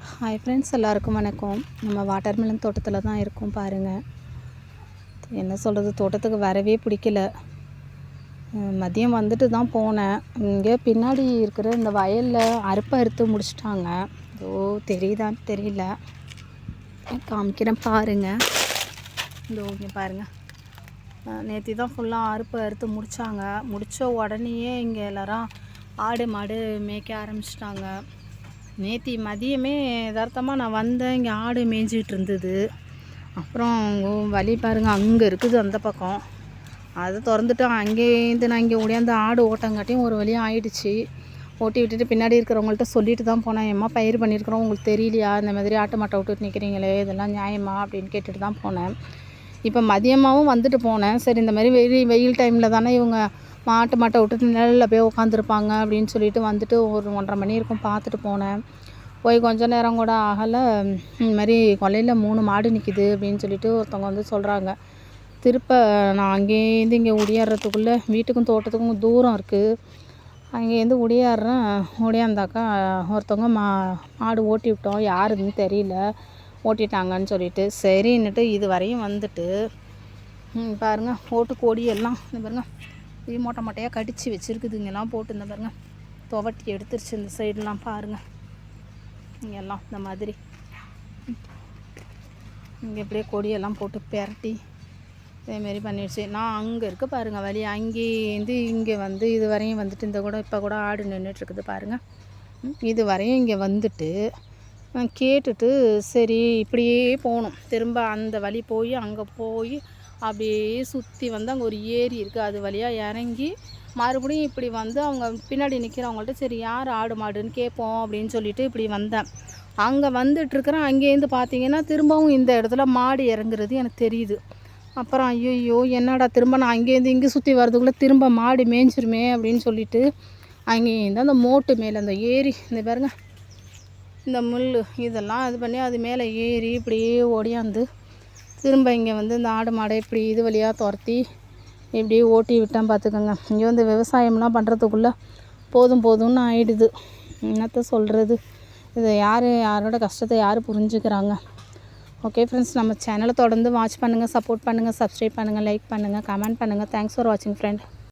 Hi friends, எல்லாருக்கும் வணக்கம். நம்ம வாட்டர்மெலன் தோட்டத்தில் தான் இருக்கோம். பாருங்கள், என்ன சொல்கிறது, தோட்டத்துக்கு வரவே பிடிக்கல. மதியம் வந்துட்டு தான் போனேன். இங்கே பின்னாடி இருக்கிற இந்த வயலில் அறுத்து முடிச்சிட்டாங்க. தெரியுதான்னு தெரியல, காமிக்கிறேன் பாருங்கள். இங்கே பாருங்கள், நேற்று தான் ஃபுல்லாக அறுத்து முடித்தாங்க. முடித்த உடனேயே இங்கே எல்லோரும் ஆடு மாடு மேய்க்க ஆரம்பிச்சிட்டாங்க. நேற்று மதியமே யதார்த்தமாக நான் வந்தேன், இங்கே ஆடு மேய்ஞ்சிக்கிட்டு இருந்தது. அப்புறம் வழி பாருங்கள், அங்கே இருக்குது அந்த பக்கம். அதை திறந்துட்டு அங்கேருந்து நான் இங்கே ஓடியாந்து ஆடு ஓட்டங்காட்டியும் ஒரு வழியாக ஆயிடுச்சு. ஓட்டி விட்டுட்டு பின்னாடி இருக்கிறவங்கள்ட்ட சொல்லிட்டு தான் போனேன். ஏம்மா பயிர் பண்ணியிருக்கிறோம், உங்களுக்கு தெரியலையா, இந்த மாதிரி ஆட்டு மாட்டை விட்டுட்டு நிற்கிறீங்களே, இதெல்லாம் நியாயமா அப்படின்னு கேட்டுட்டு தான் போனேன். இப்போ மதியமாகவும் வந்துட்டு போனேன். சரி, இந்த மாதிரி வெயில் டைமில் தானே இவங்க மாட்டை விட்டுட்டு நிழலில் போய் உட்காந்துருப்பாங்க அப்படின்னு சொல்லிட்டு வந்துட்டு ஒரு 1:30 மணி இருக்கும் பார்த்துட்டு போனேன். போய் கொஞ்சம் நேரம் கூட ஆகலை, இந்த மாதிரி கொல்லையில் 3 மாடு நிற்கிது அப்படின்னு சொல்லிட்டு ஒருத்தவங்க வந்து சொல்கிறாங்க. திருப்ப நான் அங்கேருந்து இங்கே ஒடியாடுறதுக்குள்ளே வீட்டுக்கும் தோட்டத்துக்கும் தூரம் இருக்குது. அங்கேருந்து ஒடியாந்தாக்கா ஒருத்தவங்க மாடு ஓட்டி விட்டோம், யாருன்னு தெரியல, ஓட்டிட்டாங்கன்னு சொல்லிட்டு சரின்னுட்டு இது வரையும் வந்துட்டு பாருங்கள், போட்டு கொடியெல்லாம் இந்த பாருங்கள் மூட்டையாக கடித்து வச்சுருக்குது. இங்கெல்லாம் போட்டு இந்த பாருங்கள் துவட்டி எடுத்துருச்சு. இந்த சைடெலாம் பாருங்கள், இங்கெல்லாம் இந்த மாதிரி இங்கே இப்படியே கொடியெல்லாம் போட்டு பெரட்டி இதேமாரி பண்ணிடுச்சு. நான் அங்கே இருக்க பாருங்கள் வழி, அங்கேருந்து இங்கே வந்து இது வரையும் வந்துட்டு இந்த கூட இப்போ கூட ஆடு நின்றுட்டுருக்குது பாருங்கள். இது வரையும் இங்கே வந்துட்டு கேட்டுட்டு சரி இப்படியே போகணும், திரும்ப அந்த வழி போய் அங்கே போய் அப்படியே சுற்றி வந்து அங்கே ஒரு ஏரி இருக்குது, அது வழியாக இறங்கி மறுபடியும் இப்படி வந்து அவங்க பின்னாடி நிற்கிறவங்கள்ட்ட சரி யார் ஆடு மாடுன்னு கேட்போம் அப்படின்னு சொல்லிட்டு இப்படி வந்தேன். அங்கே வந்துட்டுருக்குறேன். அங்கேருந்து பார்த்தீங்கன்னா திரும்பவும் இந்த இடத்துல மாடு இறங்குறது எனக்கு தெரியுது. அப்புறம் ஐயோ என்னடா திரும்ப நான் அங்கேருந்து இங்கே சுற்றி வர்றதுக்குள்ளே திரும்ப மாடு மேய்ஞ்சிருமே அப்படின்னு சொல்லிட்டு அங்கேருந்து அந்த மோட்டு மேலே அந்த ஏரி இந்த பாருங்க இந்த முள் இதெல்லாம் இது பண்ணி அது மேலே ஏறி இப்படியே ஓடியாந்து திரும்ப இங்கே வந்து இந்த ஆடு மாடை இப்படி இது வழியாக துரத்தி இப்படியே ஓட்டி விட்டேன் பார்த்துக்கோங்க. இங்கே வந்து விவசாயம்லாம் பண்ணுறதுக்குள்ளே போதும்னு ஆயிடுது. என்னத்த சொல்கிறது, இதை யாரோட கஷ்டத்தை யார் புரிஞ்சுக்கிறாங்க. ஓகே ஃப்ரெண்ட்ஸ், நம்ம சேனலை தொடர்ந்து வாட்ச் பண்ணுங்கள், சப்போர்ட் பண்ணுங்கள், சப்ஸ்கிரைப் பண்ணுங்கள், லைக் பண்ணுங்கள், கமெண்ட் பண்ணுங்கள். தேங்க்ஸ் ஃபார் வாட்சிங் ஃப்ரெண்ட்.